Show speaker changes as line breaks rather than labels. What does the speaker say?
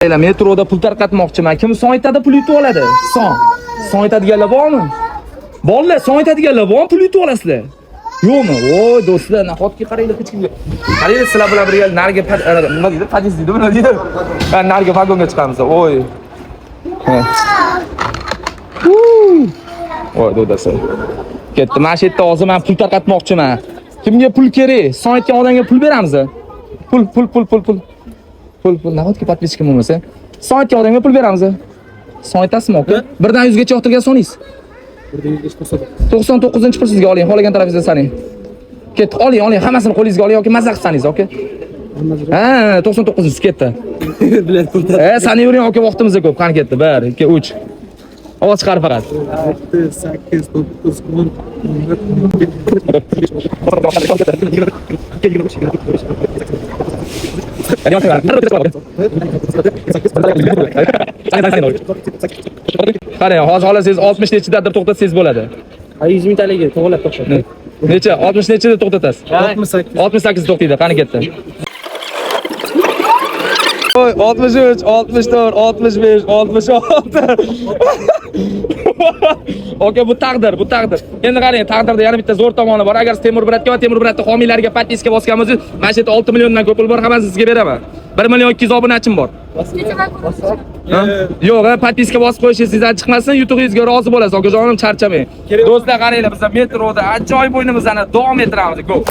Metroda pul tarqatmoqchiman. Kim son aytadi, pul yutib oladi. Son aytadiganlar bormi? Bolalar, son aytadiganlar bormi, pul yutib olasizlar. Yo'qmi? Voy do'stlar, nahotki qaranglar hech kimga. Qaranglar sizlar bilan birga narga nima deydi? Padis deydi, nima deydi? Narga vagonga chiqamiz. Voy. Voy do'stlar. Ketdi. Mana shu yerda hozir men pul tarqatmoqchiman. Kimga pul kerak? Son aytgan odamga pul beramiz. Pul. Nahotki podpischam bo'lmasa, son aytgan odamga pul beramiz. Son aytasizmi aka? 1 dan 100 gacha yoqtirgan soningiz. 1 dan 100 gacha 99-pul sizga oling, xohlagan tarafingizdan saning. Ketdi, oling, hammasini qo'lingizga oling yoki mazza qilsangiz, aka. Ha, 99 ketdi. Sanavering aka, vaqtimiz ko'p. Qani ketdi? 1, 2, 3. Ovoz chiqar faqat.
6, 8, 9, 10.
Qarang, hozir xohlasangiz 60 nechidadir to'xtatsangiz bo'ladi.
100 ming talaga to'g'rilab to'xtatadi.
Necha? 60 nechida to'xtatasiz?
68.
68 to'xtaydi. Qani ketdi? Oy, 63, 64, 65, 66. Okey, bu taqdir. Endi qarang, taqdirda yana bitta zo'r tomoni bor. Agar siz Temur Bratga va Temur Bratning homiylarga podpiska bosgan bo'lsangiz, mana shu yerda 6 milliondan ko'p pul bor, hammasini sizga beraman. 1 million 200 obunachim bor. Yo'q, podpiska bosib qo'yishingizdan chiqmasin, YouTube'ingizga rozi bo'lasiz. Okajonim, charchamang. Do'stlar, qaranglar, biz metroda ajoyib o'yinimizni davom ettiramiz. Go.